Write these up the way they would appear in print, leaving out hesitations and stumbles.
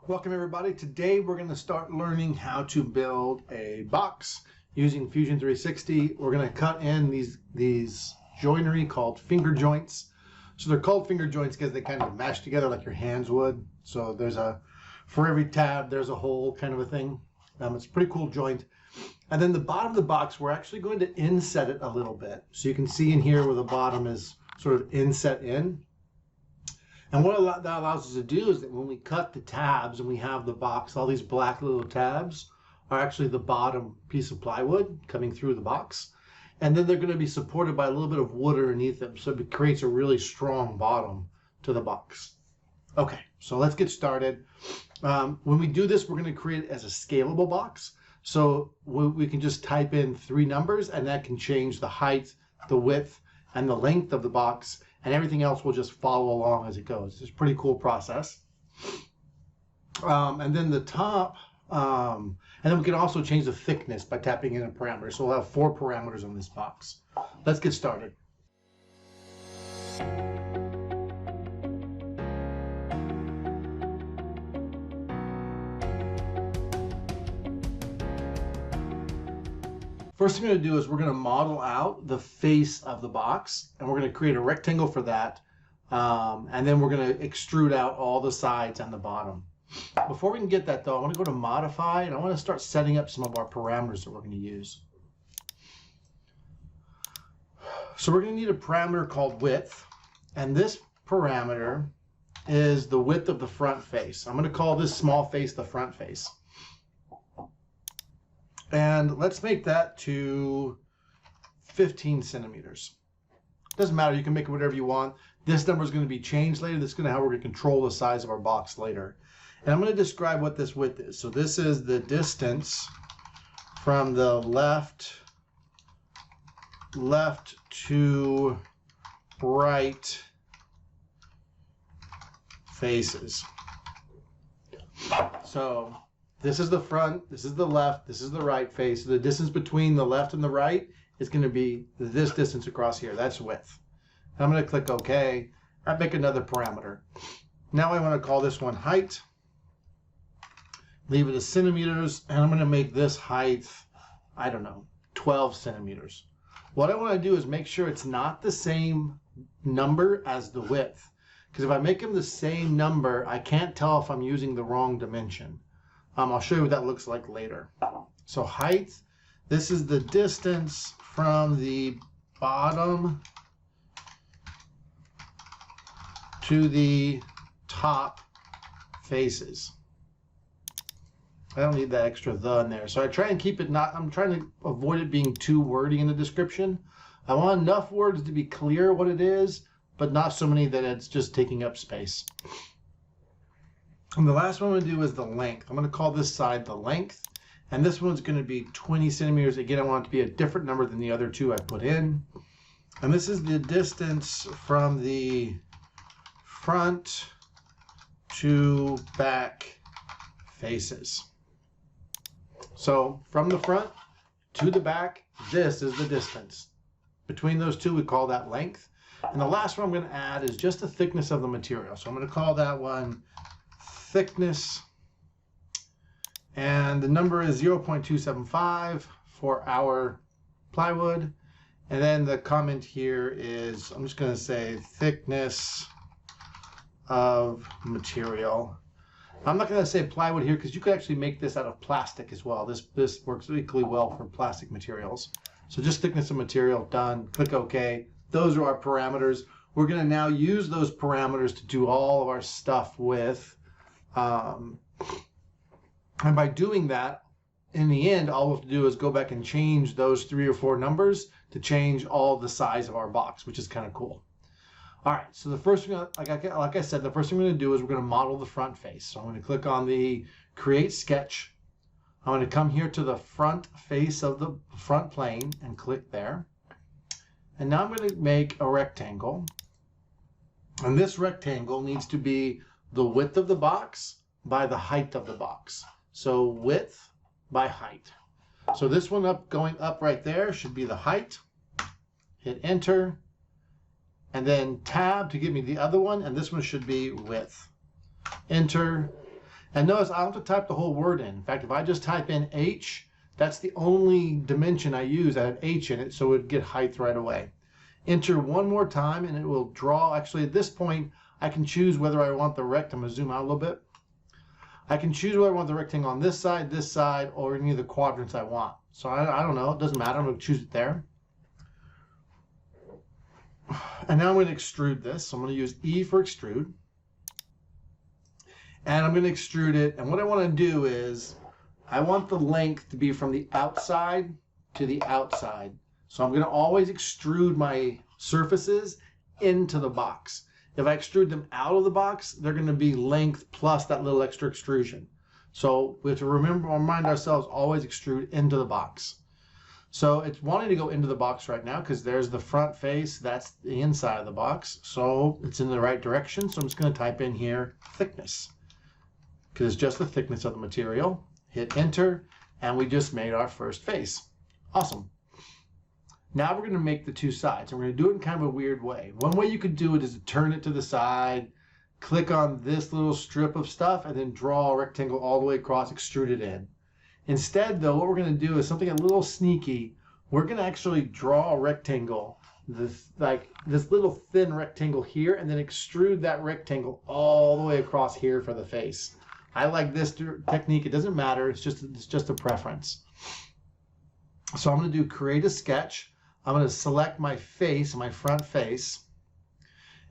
Welcome everybody. Today we're going to start learning how to build a box using Fusion 360. We're going to cut in these joinery called finger joints. So they're called finger joints because they kind of match together like your hands would. So for every tab there's a hole kind of a thing. It's a pretty cool joint. And then the bottom of the box, we're actually going to inset it a little bit. So you can see in here where the bottom is sort of inset in. And what that allows us to do is that when we cut the tabs and we have the box, all these black little tabs are actually the bottom piece of plywood coming through the box. And then they're going to be supported by a little bit of wood underneath them. So it creates a really strong bottom to the box. Okay, so let's get started. When we do this, we're going to create it as a scalable box. So we can just type in 3 numbers and that can change the height, the width, and the length of the box. And everything else will just follow along as it goes. It's a pretty cool process. And then the top, and then we can also change the thickness by tapping in a parameter. So we'll have 4 parameters on this box. Let's get started. First thing we're going to do is we're going to model out the face of the box, and we're going to create a rectangle for that, and then we're going to extrude out all the sides and the bottom. Before we can get that though, I want to go to modify, and I want to start setting up some of our parameters that we're going to use. So we're going to need a parameter called width, and this parameter is the width of the front face. I'm going to call this small face the front face. And let's make that to 15 centimeters. Doesn't matter, you can make it whatever you want. This number is going to be changed later. This is going to how we're going to control the size of our box later. And I'm going to describe what this width is. So this is the distance from the left to right faces. So this is the front, this is the left, this is the right face. So the distance between the left and the right is going to be this distance across here. That's width. I'm going to click OK. I make another parameter. Now I want to call this one height. Leave it as centimeters, and I'm going to make this height, I don't know, 12 centimeters. What I want to do is make sure it's not the same number as the width. Because if I make them the same number, I can't tell if I'm using the wrong dimension. I'll show you what that looks like later. So height, this is the distance from the bottom to the top faces. I don't need that extra the in there. So I try and keep it I'm trying to avoid it being too wordy in the description. I want enough words to be clear what it is, but not so many that it's just taking up space. And the last one I'm going to do is the length. I'm going to call this side the length. And this one's going to be 20 centimeters. Again, I want it to be a different number than the other 2 I put in. And this is the distance from the front to back faces. So from the front to the back, this is the distance. Between those 2, we call that length. And the last one I'm going to add is just the thickness of the material. So I'm going to call that one thickness, and the number is 0.275 for our plywood. And then the comment here is, I'm just going to say thickness of material. I'm not going to say plywood here because you could actually make this out of plastic as well. This works equally well for plastic materials. So just thickness of material, done. Click OK. Those are our parameters. We're going to now use those parameters to do all of our stuff with. And by doing that, in the end, all we have to do is go back and change those 3 or 4 numbers to change all the size of our box, which is kind of cool. All right, so the first thing, like I said, the first thing we're going to do is we're going to model the front face. So I'm going to click on the Create Sketch. I'm going to come here to the front face of the front plane and click there. And now I'm going to make a rectangle. And this rectangle needs to be the width of the box by the height of the box. So width by height. So this one going up right there should be the height. Hit enter. And then tab to give me the other one. And this one should be width. Enter. And notice I don't have to type the whole word in. In fact, if I just type in H, that's the only dimension I use that had H in it, so it would get height right away. Enter one more time and it will draw. Actually, at this point, I can choose whether I want the rectangle. I'm going to zoom out a little bit. I can choose whether I want the rectangle on this side, or any of the quadrants I want. So I don't know. It doesn't matter. I'm going to choose it there. And now I'm going to extrude this. So I'm going to use E for extrude. And I'm going to extrude it. And what I want to do is I want the length to be from the outside to the outside. So I'm going to always extrude my surfaces into the box. If I extrude them out of the box, they're going to be length plus that little extra extrusion. So we have to remind ourselves, always extrude into the box. So it's wanting to go into the box right now because there's the front face. That's the inside of the box. So it's in the right direction. So I'm just going to type in here thickness because it's just the thickness of the material. Hit enter, and we just made our first face. Awesome. Now we're going to make the two sides. And we're going to do it in kind of a weird way. One way you could do it is to turn it to the side, click on this little strip of stuff, and then draw a rectangle all the way across, extrude it in. Instead, though, what we're going to do is something a little sneaky. We're going to actually draw a rectangle, this little thin rectangle here, and then extrude that rectangle all the way across here for the face. I like this technique. It doesn't matter. It's just a preference. So I'm going to do create a sketch. I'm going to select my face, my front face,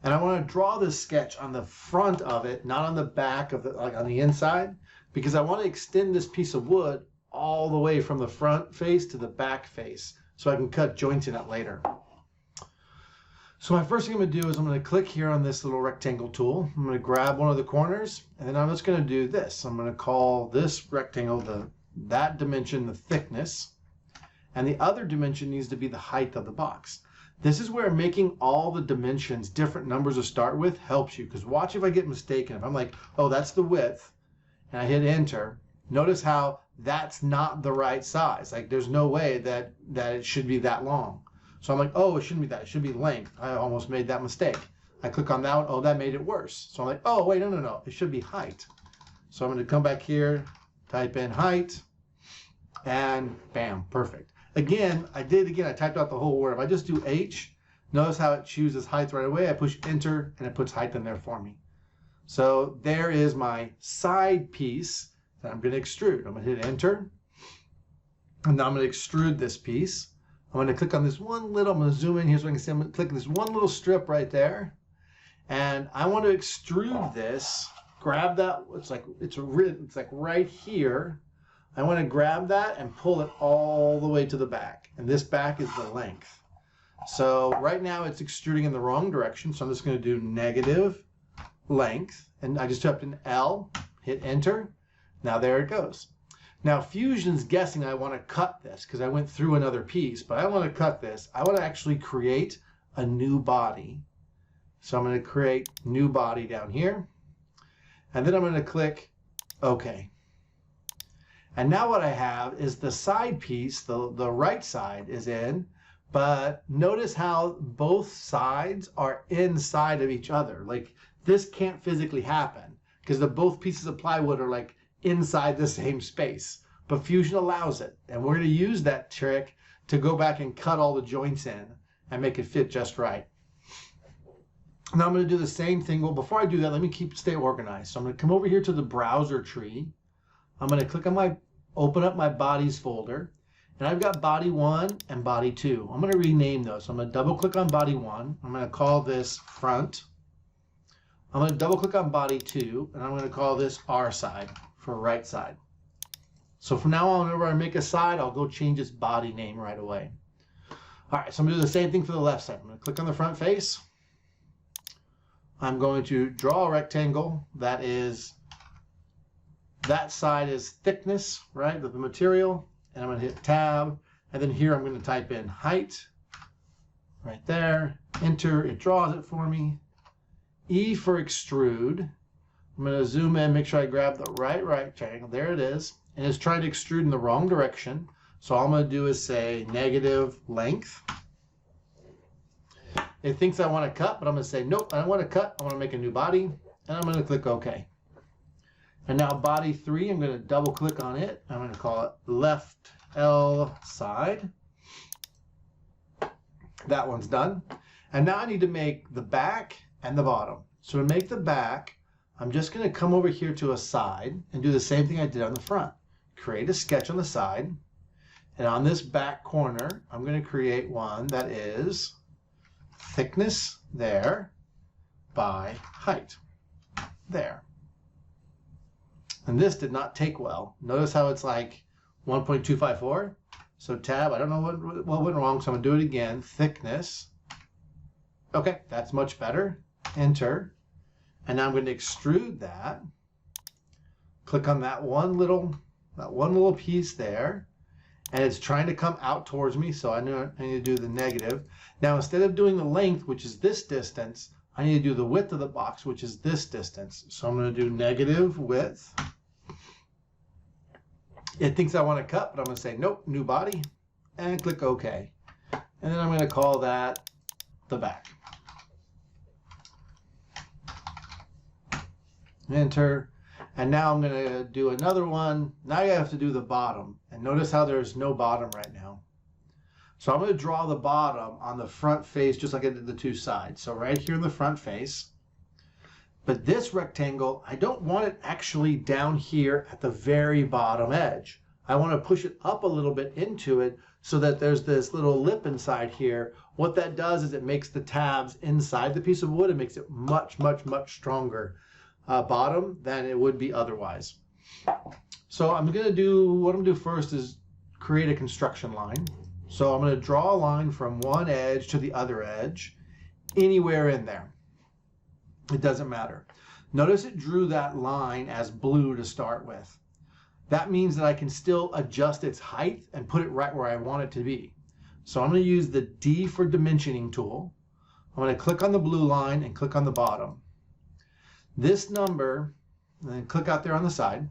and I want to draw this sketch on the front of it, not on the back of it, like on the inside, because I want to extend this piece of wood all the way from the front face to the back face so I can cut joints in it later. So my first thing I'm going to do is I'm going to click here on this little rectangle tool. I'm going to grab one of the corners, and then I'm just going to do this. I'm going to call this rectangle that dimension the thickness. And the other dimension needs to be the height of the box. This is where making all the dimensions different numbers to start with helps you. Because watch if I get mistaken. If I'm like, oh, that's the width, and I hit enter, notice how that's not the right size. Like there's no way that it should be that long. So I'm like, oh, it shouldn't be that. It should be length. I almost made that mistake. I click on that one. Oh, that made it worse. So I'm like, oh, wait, no. It should be height. So I'm going to come back here, type in height, and bam, perfect. Again, I typed out the whole word. If I just do H, notice how it chooses height right away. I push enter and it puts height in there for me. So there is my side piece that I'm going to extrude. I'm going to hit enter. And now I'm going to extrude this piece. I'm going to click on this one little, I'm going to zoom in here so I can see, I'm going to click this one little strip right there. And I want to extrude this, grab that, it's like right here. I want to grab that and pull it all the way to the back. And this back is the length. So right now it's extruding in the wrong direction. So I'm just going to do negative length. And I just typed in L, hit enter. Now there it goes. Now Fusion's guessing I want to cut this because I went through another piece. But I want to cut this. I want to actually create a new body. So I'm going to create new body down here. And then I'm going to click OK. And now what I have is the side piece, the right side is in, but notice how both sides are inside of each other. Like this can't physically happen because both pieces of plywood are like inside the same space, but Fusion allows it. And we're going to use that trick to go back and cut all the joints in and make it fit just right. Now I'm going to do the same thing. Well, before I do that, let me stay organized. So I'm going to come over here to the browser tree. I'm going to click on open up my bodies folder, and I've got body 1 and body 2. I'm going to rename those. So I'm going to double click on body 1. I'm going to call this front. I'm going to double click on body 2, and I'm going to call this R side for right side. So from now on, whenever I make a side, I'll go change its body name right away. All right, so I'm going to do the same thing for the left side. I'm going to click on the front face. I'm going to draw a rectangle that side is thickness, right, of the material. And I'm going to hit tab. And then here I'm going to type in height right there. Enter. It draws it for me. E for extrude. I'm going to zoom in, make sure I grab the right triangle. There it is. And it's trying to extrude in the wrong direction. So all I'm going to do is say negative length. It thinks I want to cut, but I'm going to say, nope, I don't want to cut. I want to make a new body. And I'm going to click OK. And now body 3, I'm going to double click on it. I'm going to call it left L side. That one's done. And now I need to make the back and the bottom. So to make the back, I'm just going to come over here to a side and do the same thing I did on the front. Create a sketch on the side. And on this back corner, I'm going to create one that is thickness there by height there. And this did not take well. Notice how it's like 1.254. So tab, I don't know what went wrong, so I'm going to do it again. Thickness. Okay, that's much better. Enter. And now I'm going to extrude that. Click on that one little piece there. And it's trying to come out towards me, so I need to do the negative. Now, instead of doing the length, which is this distance, I need to do the width of the box, which is this distance. So I'm going to do negative width. It thinks I want to cut, but I'm going to say, nope, new body, and click OK. And then I'm going to call that the back. Enter. And now I'm going to do another one. Now I have to do the bottom. And notice how there's no bottom right now. So I'm going to draw the bottom on the front face just like I did the two sides. So right here in the front face. But this rectangle, I don't want it actually down here at the very bottom edge. I want to push it up a little bit into it so that there's this little lip inside here. What that does is it makes the tabs inside the piece of wood. It makes it much, much, much stronger bottom than it would be otherwise. So what I'm going to do first is create a construction line. So I'm going to draw a line from one edge to the other edge, anywhere in there. It doesn't matter. Notice it drew that line as blue to start with. That means that I can still adjust its height and put it right where I want it to be. So I'm going to use the D for dimensioning tool. I'm going to click on the blue line and click on the bottom. This number, and then click out there on the side.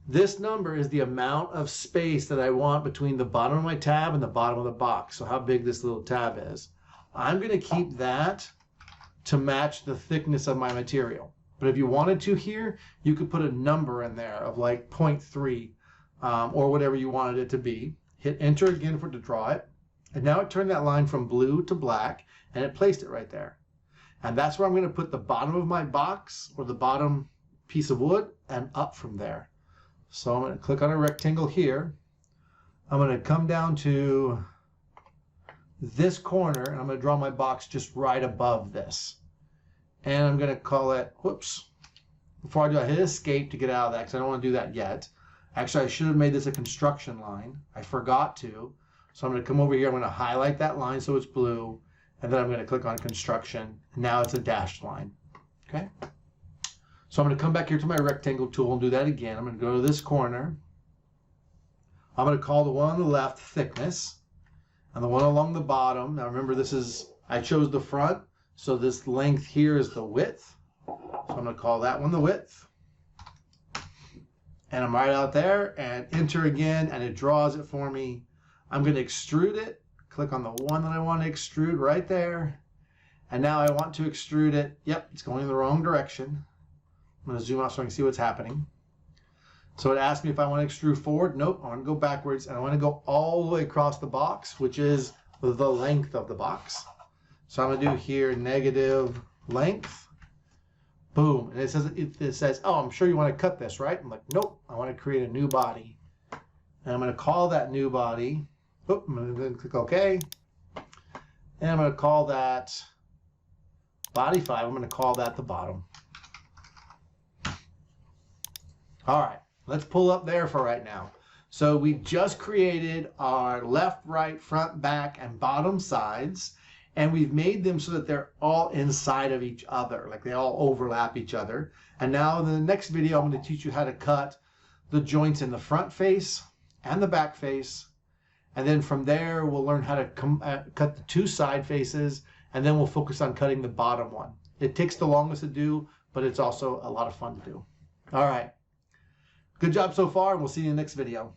This number is the amount of space that I want between the bottom of my tab and the bottom of the box. So how big this little tab is. I'm going to keep that to match the thickness of my material. But if you wanted to here, you could put a number in there of like 0.3 or whatever you wanted it to be. Hit enter again to draw it. And now it turned that line from blue to black and it placed it right there. And that's where I'm going to put the bottom of my box or the bottom piece of wood and up from there. So I'm going to click on a rectangle here. I'm going to come down to this corner and I'm going to draw my box just right above this. And I'm going to call it, whoops, before I do, I hit escape to get out of that because I don't want to do that yet. Actually, I should have made this a construction line. I forgot to. So I'm going to come over here. I'm going to highlight that line so it's blue. And then I'm going to click on construction. And now it's a dashed line. Okay. So I'm going to come back here to my rectangle tool and do that again. I'm going to go to this corner. I'm going to call the one on the left thickness. And the one along the bottom. Now remember, I chose the front. So this length here is the width. So I'm going to call that one the width. And I'm right out there and enter again. And it draws it for me. I'm going to extrude it. Click on the one that I want to extrude right there. And now I want to extrude it. Yep, it's going in the wrong direction. I'm going to zoom out so I can see what's happening. So it asked me if I want to extrude forward. Nope, I want to go backwards. And I want to go all the way across the box, which is the length of the box. So I'm going to do here negative length. Boom. And it says, oh, I'm sure you want to cut this, right? I'm like, nope, I want to create a new body. And I'm going to call that new body. Oop, I'm going to click OK. And I'm going to call that body 5. I'm going to call that the bottom. All right, let's pull up there for right now. So we just created our left, right, front, back, and bottom sides. And we've made them so that they're all inside of each other, like they all overlap each other. And now in the next video, I'm going to teach you how to cut the joints in the front face and the back face. And then from there, we'll learn how to cut the two side faces, and then we'll focus on cutting the bottom one. It takes the longest to do, but it's also a lot of fun to do. All right. Good job so far, and we'll see you in the next video.